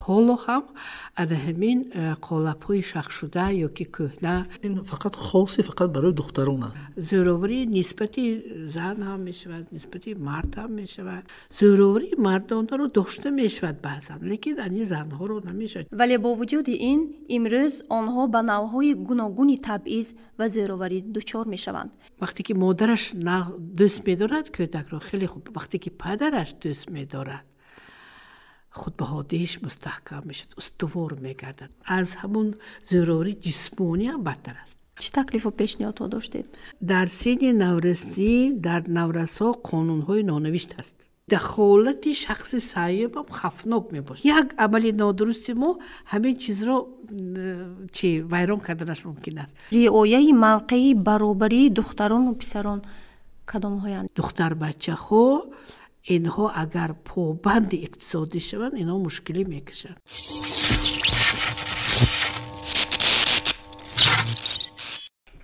حالا هم از همین قالب‌های شخص شده یا که کهنه. این فقط خاصی فقط برای دختران است. زوروری نسبتی زن هم میشود، نسبتی مرد هم میشود. زوروری مردان رو داشته میشود بعضا، لیکن این زنها رو نمیشود. ولی با وجود این امروز آنها به نوع‌های گوناگونی تبعیض و زوروری دچار میشوند. وقتی که مادرش دوست می‌دارد کودک رو خیلی خوب، وقتی که پدرش دوست می‌دارد خود به حادیش مستحکم میشد، استوار میگردد. از همون ضروری جسمانی هم بدتر است. چه تکلیف و پیشنهادها داشتید؟ در سن نورسی در نورس‌ها قانون‌های نانوشته است. دخالت شخص صاحب هم خفناک میباشد. یک عمل نادرستی ما همین چیز رو ویران کردنش ممکن است. رعایت موقع برابری دختران و پسران کدام‌هایند؟ دختر بچه ها اینها اگر پابند اقتصادی شوند اینها مشکلی میکشند.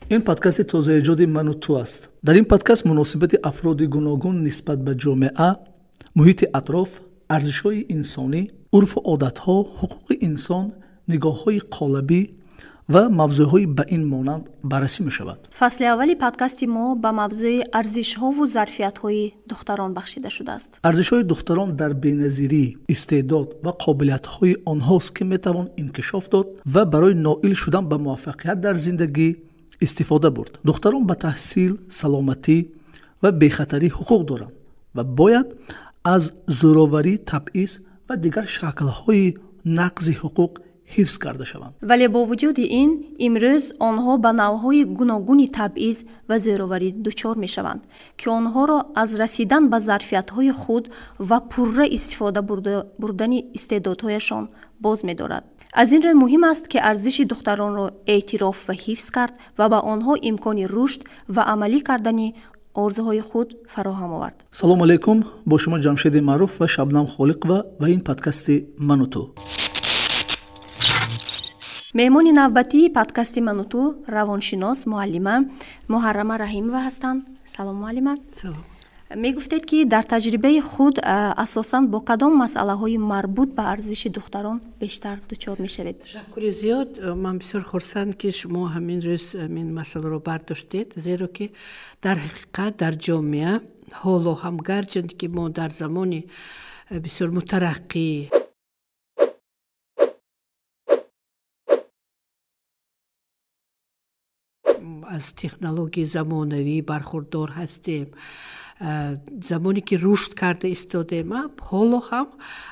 این پادکست تازه ایجاد من و تو است. در این پادکست مناسبت افراد گوناگون نسبت به جامعه، محیط اطراف، ارزش‌های انسانی، عرف و عادت‌ها، حقوق انسان، نگاه‌های قالبی و موضوعهای به این مانند بررسی می‌شود. فصل اولی پادکست ما به موضوع ارزش‌ها و ظرفیت‌های دختران بخشیده شده است. ارزش‌های دختران در بی‌نظیری، استعداد و قابلیت‌های آنهاست که می‌توان انکشاف داد و برای نائل شدن به موفقیت در زندگی استفاده برد. دختران به تحصیل، سلامتی و بی‌خطری حقوق دارند و باید از زوروری، تبعیض و دیگر شکل‌های نقض حقوق حفظ کرده شوند. ولی با وجود این امروز آنها به نوع‌های گوناگونی تبعیض و زوروری دچار می‌شوند که آنها را از رسیدن به ظرفیت‌های خود و پرره استفاده بردن استعدادهایشان باز می‌دارد. از این رو مهم است که ارزش دختران را اعتراف و حفظ کرد و به آنها امکان رشد و عملی کردن آرزوهای خود فراهم آورد. سلام علیکم، با شما جمشید معروف و شبنم خالق و این پادکست من و تو. مهمان نوبتی پادکست من و تو روانشناس معلمه محرمه رحیمова هستند. سلام معلمه. سلام. میگفتید که در تجربه خود اساساً با کدام مسئله‌های مربوط به ارزش دختران بیشتر دچار میشوید؟ تشکر زیاد. من بسیار خرسند که شما همین روز این مسئله رو برداشتید، زیرا که در حقیقت در جامعه حالا هم گرچند که ما در زمانی بسیار مترقی از تکنولوژی زمانوی برخوردار هستیم، زمانی که رشد کرده ایستادیم، حالا هم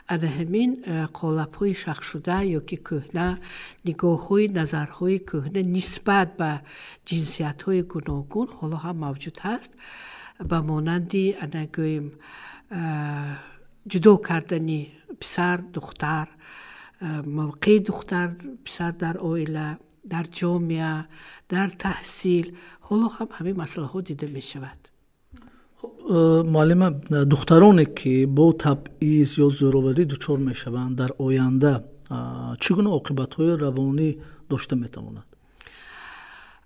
از همین قالب‌های شخص شده یا که کهنه، نگاه‌های، نظرهای کهنه نسبت به جنسیت‌های گوناگون حالا هم موجود هست. به مانندی گوییم جدا کردن پسر دختر، موقع دختر پسر در عائله، در جامعه، در تحصیل، حالا هم همین مسئله ها دیده می شود. معلم، دخترانی که با تبعیض یا زوروری دچار می شوند در آینده چگونه عاقبت‌های روانی داشته می توانند؟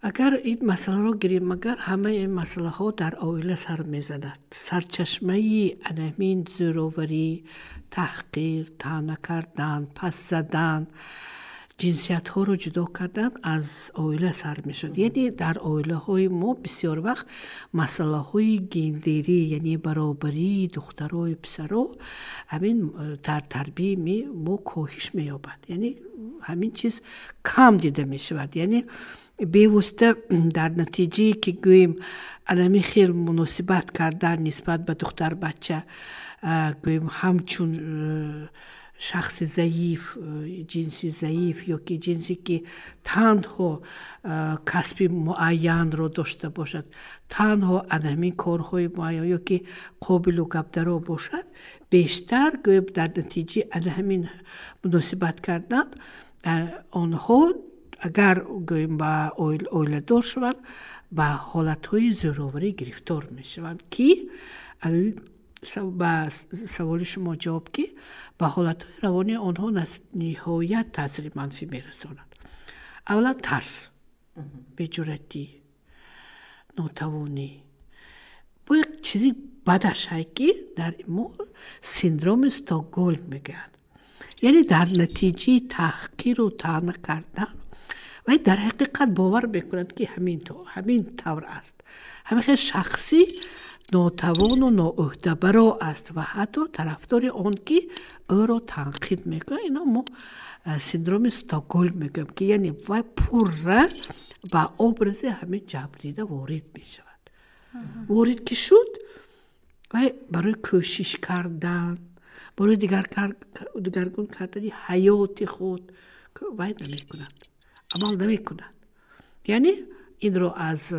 اگر این مسئله رو گیریم، مگر همه این مسئله ها در عائله سر می زند. سرچشمه همین زوروری، تحقیر، طعنه کردن، پس زدن، جنسیت ها رو جدا کردن از عائله سر می شد. یعنی در عائله های ما بسیار وقت مسئله های گندری، یعنی برابری دخترای پسرا، همین در تربیه ما کاهش می یابد. یعنی همین چیز کم دیده می شود. یعنی بیوسته در نتیجه که گوییم علمی خیلی مناسبت کردن نسبت به دختر بچه، گوییم همچون شخص ضعیف، جنسی ضعیف یا که جنسی که تنها کسب معین رو داشته باشد، تنها همین کارهای معین یا که قابل و گبدرا باشد، بیشتر گوییم در نتیجه همین مناسبت کردن آنها اگر گوییم با عائله دار شوند به حالتهای زوروری گرفتار می شوند که با سوال شما جواب که به حالتهای روانی آنها نهایت تاثیر منفی می رساند. اولا ترس، بی‌جرأتی، ناتوانی. با یک چیزی بدش که در ما سندروم استکهلم میگن. یعنی در نتیجه تحقیر و طعنه کردن و در حقیقت باور میکنند که همین طور است. همین شخصی ناتوان و ناعهده‌برا است و حتی طرفدار آن که او را تنقید میکنه. اینا ما سندروم استکهلم میگم که یعنی و پره با ابرز همین جبریده وارد میشود. وارد که شد و برای کوشش کردن، برای دگرگون کردن حیات خود وای نمیکنند، عمل نمیکنند. یعنی این رو از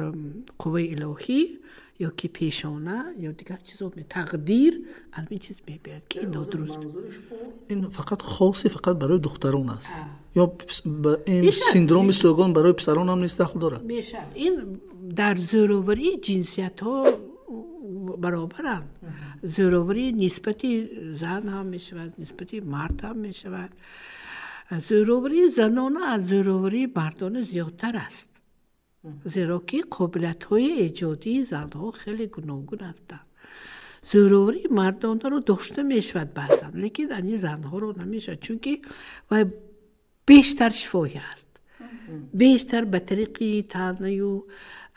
قوه الهی یا که پیشانه یا دیگر چیزا تقدیر همین چیز میبرد که این نادرست. این فقط خاصی فقط برای دختران است یا این سندروم استکهلم برای پسران هم نیست دخل دارد؟ میشه. این در زوروری جنسیت ها برابرند. زوروری نسبتی زن هم میشود، نسبتی مرد هم میشود. زوروری زنانه از زوروری مردانه زیادتر است، زیرا که قابلیت های ایجادی زنها خیلی گوناگون هستند. زوروری مردانه رو داشته میشود بعضا، لیکن این زنها رو نمیشود، چون که بیشتر شفایی است، بیشتر به طریق طعنه و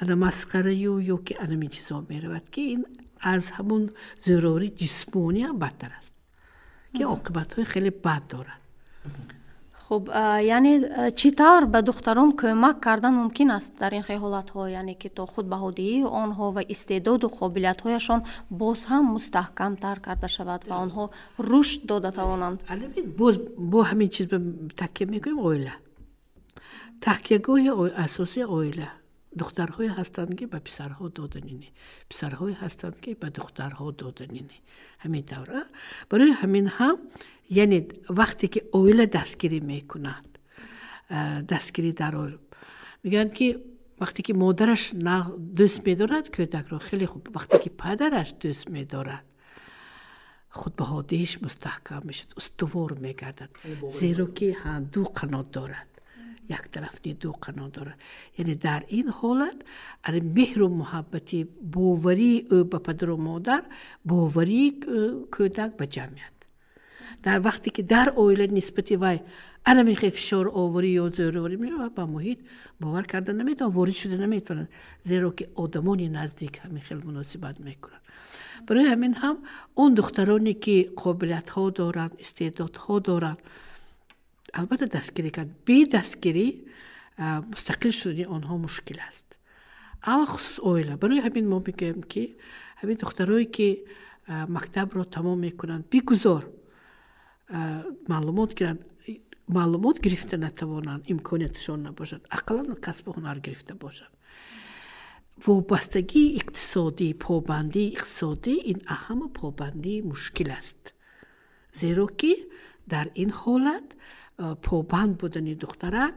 مسخره یا که همین چیزا میرود که این از همون زوروری جسمانی هم بدتر است که عاقبت های خیلی بد دارد. خب یعنی چطور به دختران کمک کردن ممکن است در این حالت ها، یعنی که تا خود بهادی آنها و استعداد و قابلیت هایشان باز هم مستحکم تر کرده شود و آنها رشد داده توانند؟ باز با همین چیز تکیه میکنیم. عائله تکیهگاه اساسی عائله. دخترهای هستند که به پسرها دادنینه، پسرهای هستند که به دخترها دادنینه. همین دوره. برای همین هم یعنی وقتی که عائله دستگیری میکند، دستگیری در عائله میگن که وقتی که مادرش دوست میدارد کودک رو خیلی خوب، وقتی که پدرش دوست میدارد خود بهادیش مستحکم میشد، استوار میگردد، زیرا که دو قنات دارد، یک طرف دو قنات دارد. یعنی در این حالت مهر و محبتی باوری او به پدر و مادر، باوری کودک به جمعیت. در وقتی که در عائله نسبتی وای علمی فشار آوری یا زوروری میشه با محیط باور کردن نمیتونه، وارد شده نمیتونه، زیرا که آدمانی نزدیک همین خیلی مناسبت میکنن. برای همین هم اون دخترانی که قابلیت ها دارن، استعداد ها دارن، البته دستگیری کرد. بی دستگیری مستقل شدن آنها مشکل است، خصوص عائله. برای همین ما میگیم که همین دخترایی که مکتب رو تمام میکنن بیگذار معلومات گرفته نتوانند، امکانیتشان نباشد، اقلا کسب هنر گرفته باشند. وابستگی اقتصادی، پابندی اقتصادی، این اهم پابندی مشکل است، زیرا که در این حالت پابند بودن دخترک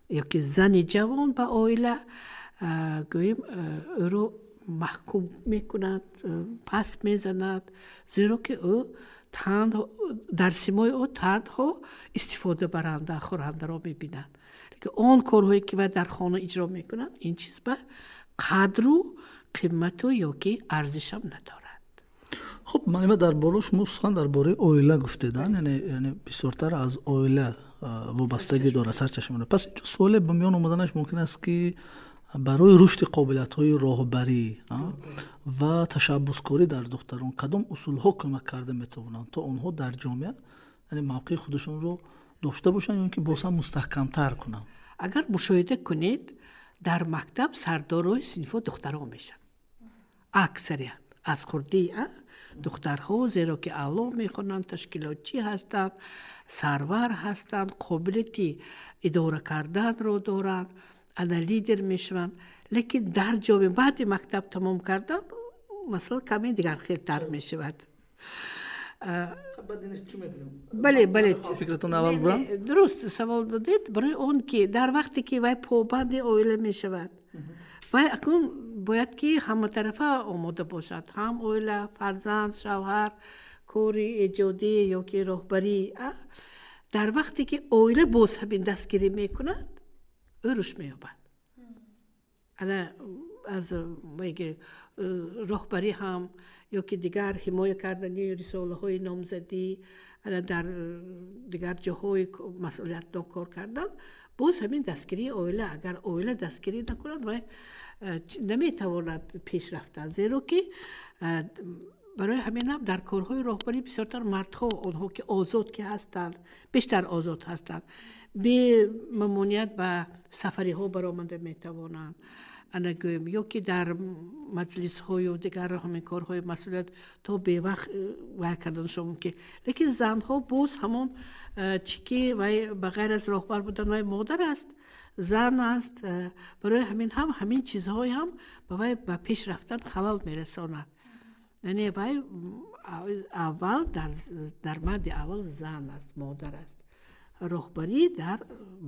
یا که زن جوان به عائله گوییم او رو محکوم میکند، پس میزند، زیرا که او در سیمای او تندها استفاده برنده خورنده را میبینند. لیکن آن کارهایی که در خانه اجرا میکنند این چیز به قدر و قیمت و یا که ارزش هم ندارد. خب معلومه در باروش سخن درباره عائله گفتیدن، یعنی بسیارتر از عائله وابستگی داره، سرچشمه. پس اینجا سوال به میان اومدنش ممکن است که برای رشد قابلیت‌های راهبری و تشبثکاری در دختران کدام اصول‌ها کمک کرده میتوانند تا آنها در جامعه یعنی موقع خودشون رو داشته باشن یا اینکه باز هم مستحکم‌تر کنن؟ اگر مشاهده کنید در مکتب سردارای صنف دخترها میشن، اکثریت از خردی دخترها، زیرا که اعلا میخونن، تشکیلاتچی هستند، سرور هستند، قابلیت اداره کردن رو دارن، انا لیدر میشون. لیکن در جامعه بعد مکتب تمام کردن مثلا کمی دیگر خیلتر میشود. بله فکرتون اول برم؟ درست سوال دادید. برای اون که در وقتی که وای پابند عائله میشود وای اکنون باید که همه طرفه آماده باشد، هم عائله، فرزند، شوهر، کاری ایجادی یا که راهبری. در وقتی که عائله باز همین دستگیری میکند او رشد مییابد. از راهبری هم یا که دیگر حمایه کردنی رساله های نامزدی در دیگر جاهای مسئولیت کار کردن، باز همین دستگیری عائله، اگر عائله دستگیری نکند و نمیتواند پیش رفتن، زیرا که برای همین هم در کارهای راهبری بسیارتر مردها، آنها که آزاد که هستند، بیشتر آزاد هستند، به ممانعت به سفری ها برآمده میتوانند. انا گویم یا که در مجلس های و دیگر همین کارهای مسئولیت تا به وقت وای کردنشون ممکن، لیکن زن ها باز همون چی که وای بغیر از راهبر بودن وای مادر است، زن است، برای همین هم همین چیزهای هم به وای به پیش رفتن خلل میرساند. یعنی وای اول در مد اول زن است، مادر است، راهبری در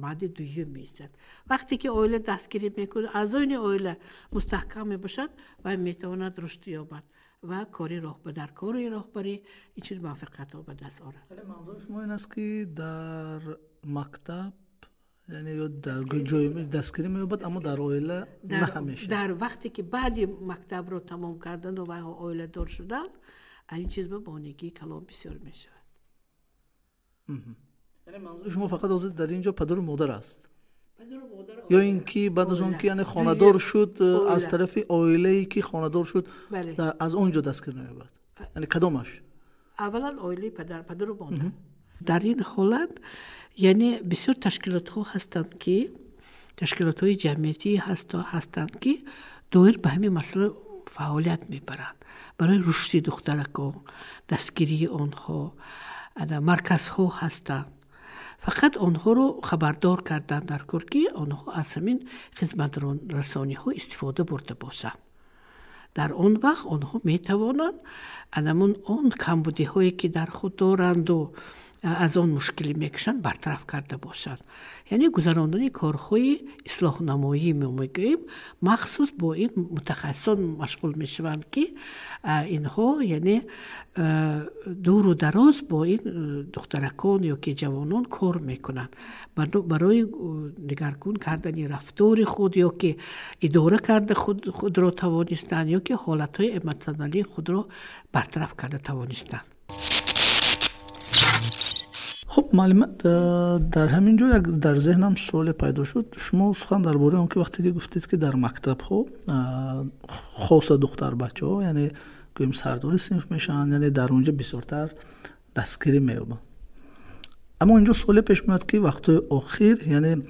مد دوم میستد. وقتی که عائله دستگیری میکنه، اعضای عائله مستحکم میباشد و میتواند رشد یابد و کاری در کاری راهبری این چیز موفقیت ها به دست آورد. ولی منظور شما این است که در مکتب یعنی یا در جای دستگیری مییابد، اما در عائله نه همیشه. در وقتی که بعد مکتب رو تمام کردن و عائله دار شدن، این چیز به بانگی کلام بسیار میشود. یعنی منظور شما فقط از در اینجا پدر و مادر است، یا اینکه بعد از اون که یعنی خانه‌دار شد از طرف عائله‌ای که خانه‌دار شد از اونجا دستگیر نمی‌یابد؟ یعنی کدامش؟ اولا عائله پدر و مادر. در این حالت یعنی بسیار تشکیلات‌ها هستند که تشکیلات‌های جمعیتی هستند که دایر به همین مسئله فعالیت می‌برند برای رشد دخترکان، دستگیری آنها. مرکزها هستند، فقط آنها رو خبردار کردن در کار که آنها از همین خدمت رسانی ها استفاده برده باشند. در آن وقت آنها می توانند آن کمبودی هایی که در خود دارند و از آن مشکلی میکشند برطرف کرده باشند. یعنی گذراندن کارهای اصلاح نمایی میگوییم، مخصوص با این متخصصان مشغول میشوند که اینها یعنی دور و دراز با این دخترکان یا که جوانان کار میکنند برای نگران کردن رفتار خود، یا که اداره کرده خود را توانستند، یا که حالتهای ایمن‌تنالی خود را برطرف کرده توانستند. خب معلم، در همین جا در ذهنم سوال پیدا شد. شما سخن درباره اون که وقتی که گفتید که در مکتب ها خاص دختر بچه ها یعنی گویم سردار صنف میشن، یعنی در اونجا بسیارتر دستگیری میابن، اما اینجا سوال پیش میاد که وقتی آخر یعنی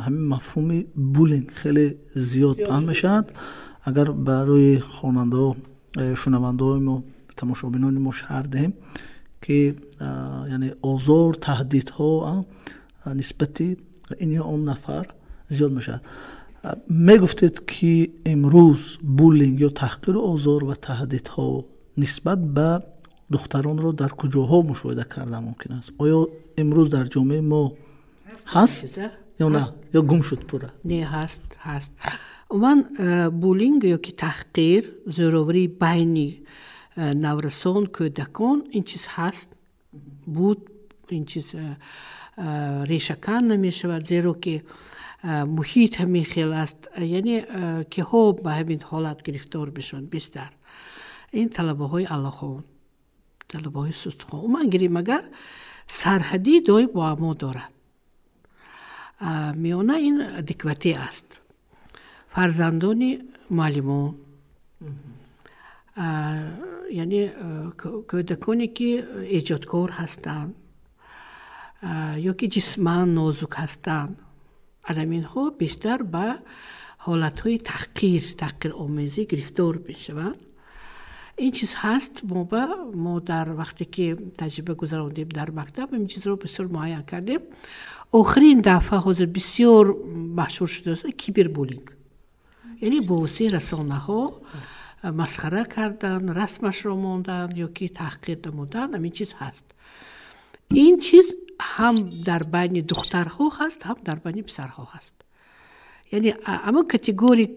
همین مفهوم بولینگ خیلی زیاد پهن میشد. اگر برای خواننده ها شنونده های ما تماشابینان ما شرح دهیم که یعنی آزار تهدیدها نسبت این یا اون نفر زیاد میشد. میگفتید که امروز بولینگ یا تحقیر آزار و تهدیدها نسبت به دختران رو در کجاها مشاهده کرده ممکن است؟ آیا امروز در جامعه ما هست یا نه، یا گم شد پوره؟ نه، هست. من بولینگ یا که تحقیر، زوراوری بین نورسان، کودکان، این چیز هست بود، این چیز ریشه‌کن نمیشود، زیرا که محیط همین خیلی است، یعنی که ها به همین حالت گرفتار بشن بیشتر این طلبه های علاخون، طلبه های سستخون. من گیریم اگر سرحدی دای با ما دارد، میانه این ادکواتی است، فرزندان معلمان، یعنی کودکانی که ایجادکار هستند یا که جسمان نازک هستند، علمین ها بیشتر به حالتهای تحقیر آمیزی گرفتار میشوند. این چیز هست. ما در وقتی که تجربه گذراندیم در مکتب این چیز رو بسیار معین کردیم. آخرین دفعه حاضر بسیار مشهور شده است کیبر بولینگ، یعنی با وسیله رسانه ها مسخره کردن، رسمش رو ماندن یا که تحقیر نمودن، همین چیز هست. این چیز هم در بین دخترها هست، هم در بین پسرها هست. یعنی اما کتگوری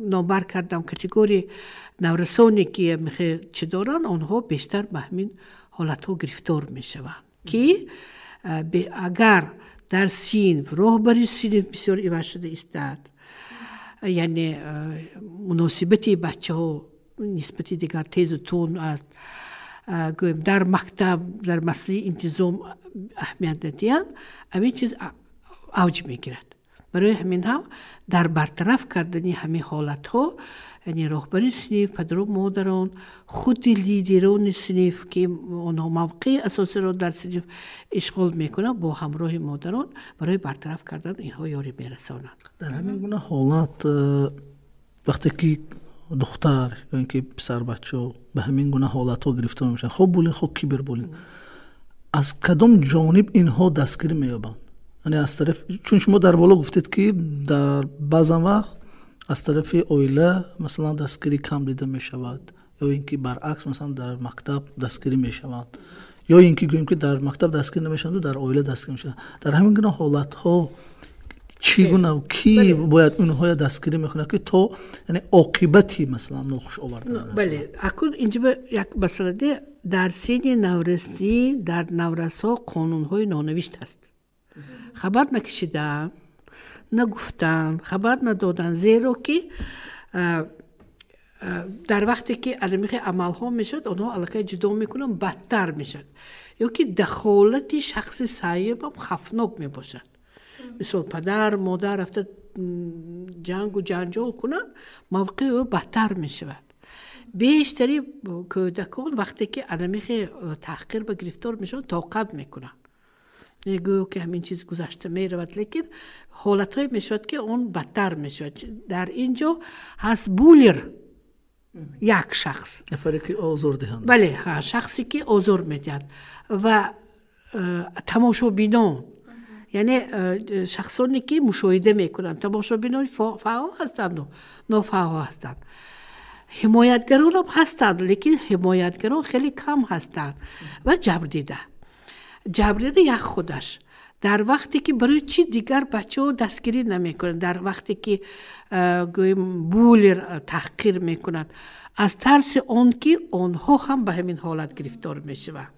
نامبر کردم، کتگوری نورسانی که میخواه چه دارن، آنها بیشتر به همین حالت ها گرفتار میشوند که اگر در صنف راهبری صنف بسیار ایوه شده استاد، یعنی مناسبت بچه ها نسبتی دیگر تیز و تون است، گویم در مکتب در مسئله انتظام اهمیت ندهند، همین چیز اوج میگیرد. برای همین هم در برطرف کردن همین حالت ها، یعنی راهبری صنف، پدر و مادران، خود لیدران صنف که آنها موقع اساسی را در صنف اشغال میکنند، با همراه مادران برای برطرف کردن اینها یاری میرسانند. در همین گونه حالات وقتی که دختر یا اینکه پسر بچه به همین گونه حالت ها گرفتار میشن، خوب بولین خوب کیبر بولین، از کدام جانب اینها دستگیری مییابند؟ یعنی از طرف، چون شما در بالا گفتید که در بعض وقت از طرف اویله مثلا دستگیری کم دیده می شود، یا اینکه برعکس مثلا در مکتب دستگیری می شود، یا اینکه گوییم که در مکتب دستگیری نمیشند و در اویله دستگیری میشند. در همین گونه حالت ها چگونه و کی باید اونها دستگیری میکنه که تو یعنی عاقبتی مثلا نخوش آورده؟ بله، اکنون اینجا یک مسئله در سن نورسی در نورس‌ها قانون‌های نانوشته است. خبر نکشیدن، نگفتن، خبر ندادن، زیرا که در وقتی که علمیخ عمل ها میشد اونها علاقه جدا میکنن، بدتر میشد، یا که دخالت شخص صاحب هم خفناک میباشد. مثل پدر مادر رفته جنگ و جنجال کنن، موقع او بدتر میشود. بیشتری کودکان وقتی که علمیخ تحقیر به گرفتار میشن طاقت میکنن، گویا که همین چیز گذشته می رود، لیکن حالت های می شود که اون بدتر می شود. در اینجا هست بولر، یک شخص نفری که آزار دهند، بله، شخصی که آزار می دهند، و تماشابینان، یعنی شخصانی که مشاهده می کنند. تماشابینان فعال هستند و نافعال هستند. حمایتگران هم هستند، لیکن حمایتگران خیلی کم هستند. و جبریده یک خودش در وقتی که برای چی دیگر بچه ها دستگیری نمی کنند، در وقتی که گویم بولر تحقیر می کنند، از ترس آن که آنها هم به همین حالت گرفتار می شوند.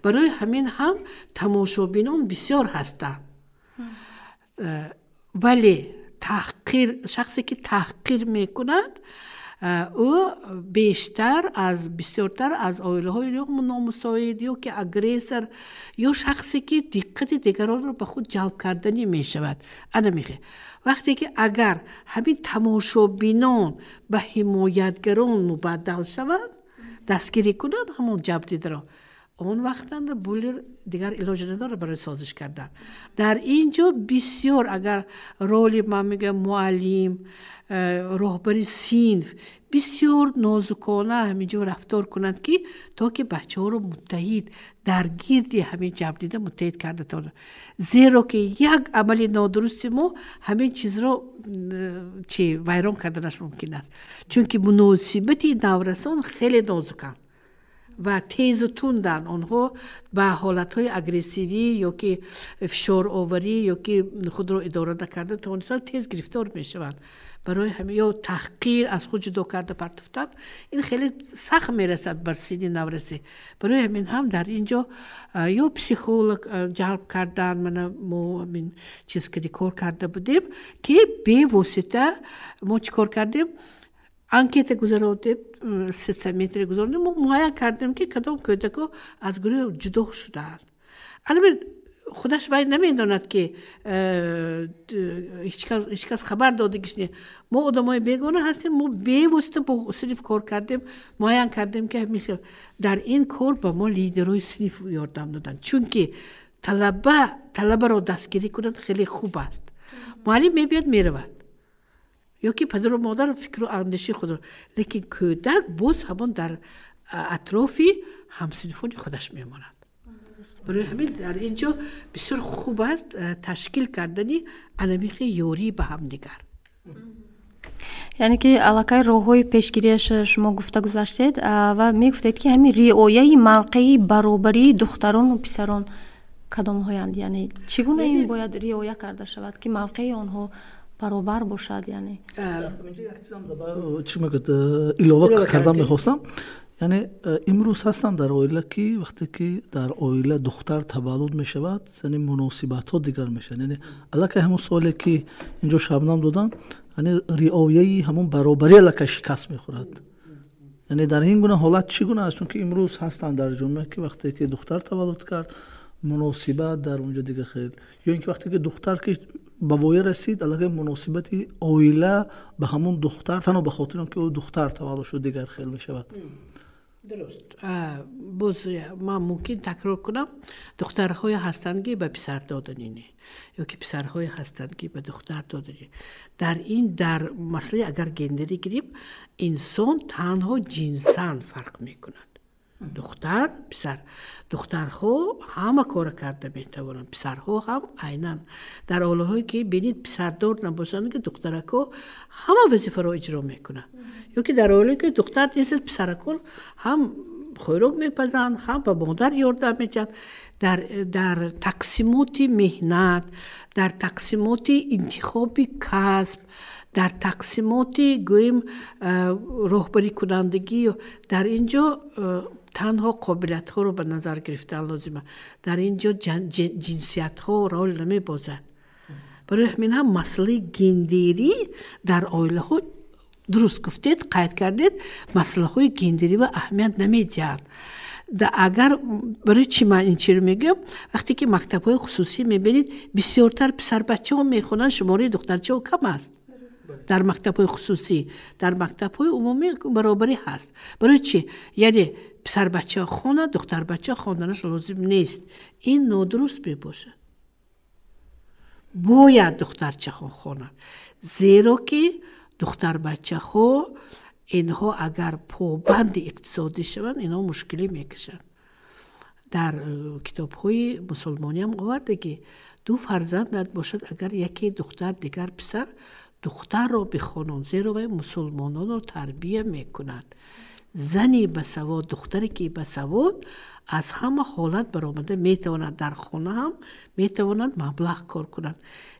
برای همین هم تماشابینان بسیار هستند. ولی شخصی که تحقیر می کند او بسیارتر از آیله های نامساعد یا که اگریسر یا شخصی که دقت دیگران را به خود جلب کردنی می شود. وقتی که اگر همین تماشابینان به حمایتگران مبدل شود، دستگیری کنند همون جبریده را، اون وقتا بولر دیگر علاج نداره برای سازش کردن. در اینجا بسیار اگر رولی ما میگم معلم، راهبری صنف بسیار نازکانه همینجا رفتار کنند که تا که بچه ها رو متحد در گیردی همین جبریده متحد کرده تا، زیرا که یک عمل نادرست ما همین چیز رو ویران کردنش ممکن است، چون که مناسبتی نورسان خیلی نازکند و تیز و تندن. آنها به حالتهای اگریسیوی یا که فشار آوری یا که خود را اداره نکرده توانستن تیز گرفتار می شوند. برای همین یا تحقیر، از خود جدا کرده پرتفتن، این خیلی سخت می رسد بر سن نورسی. برای همین هم در اینجا یا پسیخولوگ جلب کردن، ما همین چیز که کار کرده بودیم که به واسطه ما چی کار کردیم؟ انکیت گذاردیم، 300 متر گذاردیم، ما معاین کردیم که کدام کودک‌ها از گروه جدا شدند. البته خودش وای نمیداند که هیچ کس خبر دادگیش نیست. ما آدمای بیگانه هستیم، ما به واسطه با صنف کار کردیم، معاین کردیم که در این کار با ما لیدرهای صنف یاردم دادن، چون که طلبه را دستگیری کنند خیلی خوب است. معلم میبیاد میرود، یا که پدر و مادر فکر و اندیشه خود را، لیکن کودک باز همان در اطرافی همسنفانی خودش میماند. برای همین در اینجا بسیار خوب است تشکیل کردنی علمیخ یوری به هم دیگر. یعنی که علاقه راه‌های پیشگیریش شما گفته گذاشتید و میگفتید که همین رعایت موقعی برابری دختران و پسران کدام هایند؟ یعنی چگونه این باید رعایت کرده شود که موقعی آنها برابر باشد؟ یعنی اینجا یک چیزم چی میگه علاوه کردم میخواستم، یعنی امروز هستند در اویله که وقتی که در اویله دختر تولد میشود، یعنی مناسبت ها دیگر میشن. یعنی علاقه همون سوالی که اینجا شبنم دادن، یعنی رعایه همون برابری لکه شکست میخورد. یعنی در این گونه حالت چگونه است؟ چون که امروز هستن در جامعه که وقتی که دختر تولد کرد مناسبت در اونجا دیگه خیلی، یا اینکه وقتی که دختر که به وای رسید علاقه مناسبت عائله به همون دختر تنها به خاطر اینکه او دختر تولد شد دیگر خیلی میشود. درست. باز من ممکن تکرار کنم، دخترهای هستند که به پسر دادنینه یا که پسرهای هستند که به دختر دادنینه. در مسئله اگر گندری گیریم، انسان تنها جنسان فرق میکنند. دختر پسر، دخترها همه کار کرده میتوانند، پسرها هم عیناً. در حالهایی که بینید پسردار نباشند که دخترها همه وظیفه را اجرا میکنند، یا که در حالی که دختر نیست پسرها هم خوراک میپزند هم به مادر یاردم میدن. در تقسیمات مهنت، در تقسیمات انتخاب کسب، در تقسیمات گویم راهبری کنندگی، در اینجا تنها قابلیت ها رو به نظر گرفتن لازمه. در اینجا جنسیت ها رول نمی بازد. برای همین هم مسئله گندری در عائله ها درست گفتید، قید کردید، مسئله های گندری و اهمیت نمی دهند. اگر برای چی من این چی رو میگم؟ وقتی که مکتب های خصوصی میبینید بسیارتر پسر بچه ها میخونن، شماره دخترچه ها کم است. در مکتب های خصوصی، در مکتب های عمومی برابری هست. برای چی؟ یعنی پسر بچه ها خونه، دختر بچه ها خواندنش لازم نیست. این نادرست میباشه. باید دخترچه ها خونه، زیرا که دختر بچه ها اینها اگر پابند اقتصادی شوند اینها مشکلی میکشند. در کتاب های مسلمانی هم آورده که 2 فرزند باشد، اگر یکی دختر دیگر پسر، دختر را بخوانند، زیرا و مسلمانان را تربیه میکنند. زنی بسواد، دختری که بسواد از همه حالت برآمده میتواند در خانه هم میتواند مبلغ کار کنند.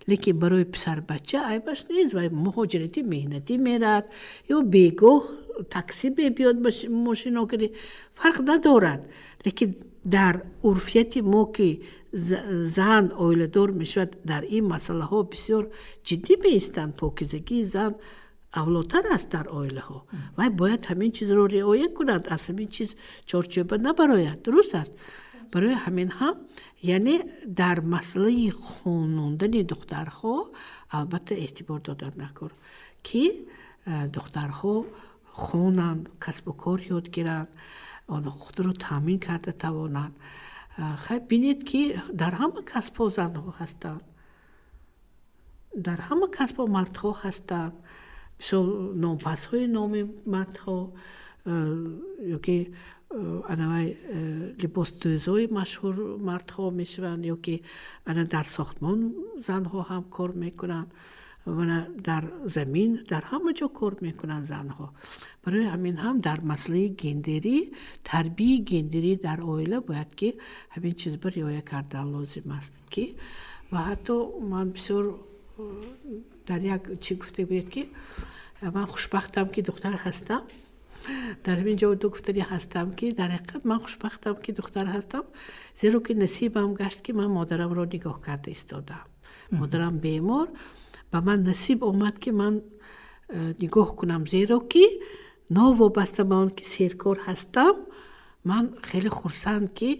لیکن برای پسر بچه عیبش نیست و مهاجرتی مهنتی میرد یا بیگاه تاکسی بیاد ماشینا کنی، فرق ندارد. لیکن در عرفیت ما که زن عائله دار میشود، در این مسئله ها بسیار جدی بیستند. پاکیزگی زن اولاتر است در عائله ها و باید همین چیز رو رعایت کنند، از همین چیز چارچوبه نبراید. درست است. برای همین هم یعنی در مسئله خواندن دخترها البته اعتبار دادن نکن که دخترها خوانند، کسب و کار یاد گیرند، آنها خود رو تامین کرده توانند. خب بینید که در همه کسب ها زنها هستند، در همه کسب ها مردها هستند. مثل نامپس های نام مردها، یا که لباس دوزای مشهور مردها میشوند، یا که در ساختمان زنها هم کار میکنند و در زمین در همه جا کار میکنند زنها. برای همین هم در مسئله گندری، تربیه گندری در عائله باید که همین چیز بر رعایت کردن لازم است. که و حتی من بسیار در یک چی گفته بود که من خوشبختم که دختر هستم. در همین جا 2 گفتنی هستم که در حقیقت من خوشبختم که دختر هستم، زیرا که نصیبم گشت که من مادرم را نگاه کرده ایستادم. مادرم بیمار، و من نصیب اومد که من نگاه کنم، زیرا که ناوابسته به آن که سیرکار هستم، من خیلی خرسند که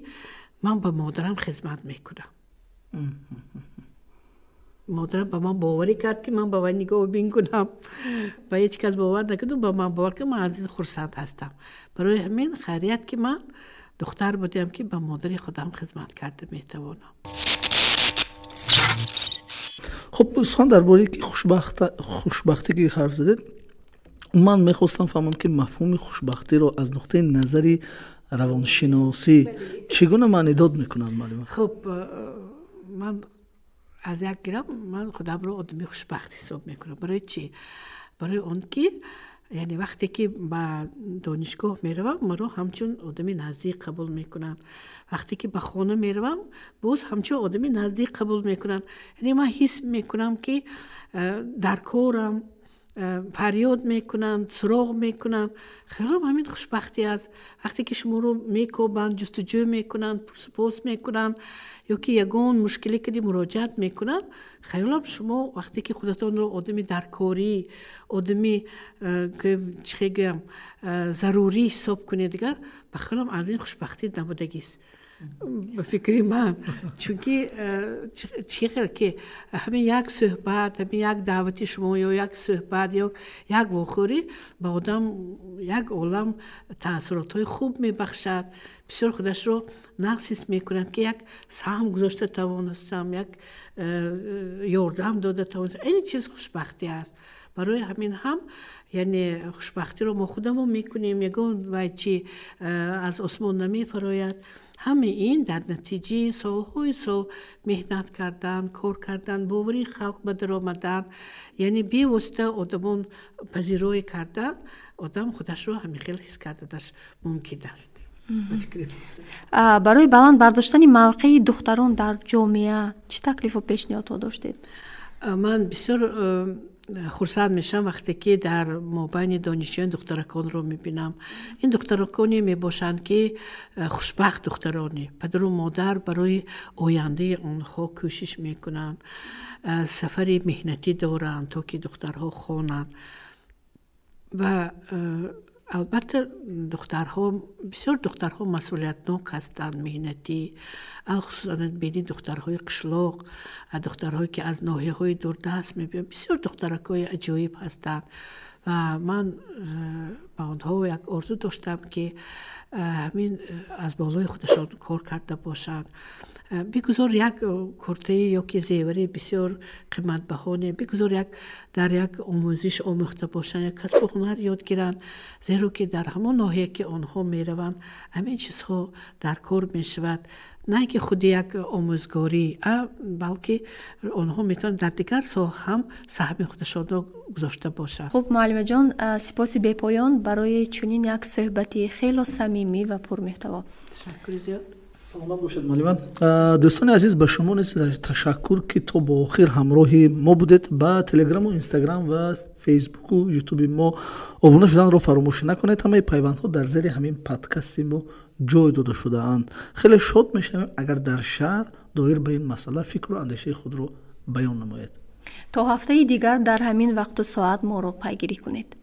من به مادرم خدمت میکنم. مادرم به من باوری کرد که من به من نگاه بین کنم و هیچ کس باور نکرد به من باور که من از این خرسند هستم. برای همین خیریت که من دختر بودم که به مادر خودم خدمت کرده میتوانم. خب سخن درباره که خوشبختی که حرف زدید، من میخواستم فهمم که مفهوم خوشبختی رو از نقطه نظری روانشناسی چگونه معنی داد میکنن معلومه؟ خب من از یک گرم من خودم رو آدمی خوشبخت حساب میکنم. برای چی؟ برای اون که یعنی وقتی که به دانشگاه میروم من رو همچون آدمی نزدیک قبول میکنن، وقتی که به خانه میروم باز همچون آدمی نزدیک قبول میکنن. یعنی من حس میکنم که در کارم فریاد میکنند، سراغ میکنند. خیلی همین خوشبختی است وقتی که شما رو میکوبند، جستجو میکنند، پرسپوس میکنند یا که یگان مشکلی که مراجعت میکنند. خیلی شما وقتی که خودتان رو آدمی درکاری، آدمی که چه گویم ضروری حساب کنید دیگر، بخیلی از این خوشبختی نبودگی است به فکری من. چون که چیه که همین یک صحبت، همین یک دعوت شما یا یک صحبت یا یک واخوری به آدم یک عالم تأثیرات های خوب میبخشد. بسیار خودش رو نقص حس میکنند که یک سهم گذاشته توانستم، یک یاردم داده توانستم. این چیز خوشبختی است. برای همین هم یعنی خوشبختی رو ما خودمون میکنیم، یگان و چی از آسمان نمیفراید. همه این در نتیجه سالهای سال مهنت کردن، کار کردن، باوری خلق به در آمدن، یعنی بی واسطه آدمون پذیرایی کردن، آدم خودش رو همین خیلی حس کردنش ممکن است. برای بلند برداشتن موقع دختران در جامعه چه تکلیف و پیشنهادها داشتید؟ من بسیار خرسند میشم وقتی که در مابین دانشجویان دخترکان رو میبینم. این دخترکانی میباشند که خوشبخت دخترانی، پدر و مادر برای آینده آنها کوشش میکنند، سفری مهنتی دارند تا که دخترها خوانند. و البته دخترها، بسیار دخترها مسئولیتناک هستند، مهنتی، خصوصا بینی دخترهای قشلاق، دخترهایی که از ناحیه‌های دوردست میبینم، بسیار دخترکای عجایب هستند و من با آنها یک آرزو داشتم که همین از بالای خودشان کار کرده باشند. بگذار یک کرته یا که زیوری بسیار قیمت بهانه، بگذار در یک آموزش آموخته باشند، یک کسب هنر یاد گیرند، زیرا که در همان ناحیه که آنها میروند همین چیزها در کار میشود. نه که خود یک آموزگاری، بلکه آنها میتونن در دیگر ساحه هم سهم خودشان را گذاشته باشند. خب معلم جان، سپاس بی پایان برای چنین یک صحبتی خیلی صمیمی و پرمحتوا. تشکر زیاد. سلامت باشید معلم. دوستان عزیز، به شما نیز تشکر که تا با آخر همراهی ما بودید. با تلگرام و اینستاگرام و فیسبوک و یوتیوب ما ابونه شدن رو فراموش نکنید. همه پیوندها در زیر همین پادکست ما جای داده شده اند. خیلی شاد میشم اگر در شهر دایر به این مسئله فکر و اندیشه خود رو بیان نمایید. تا هفته دیگر در همین وقت و ساعت ما رو پیگیری کنید.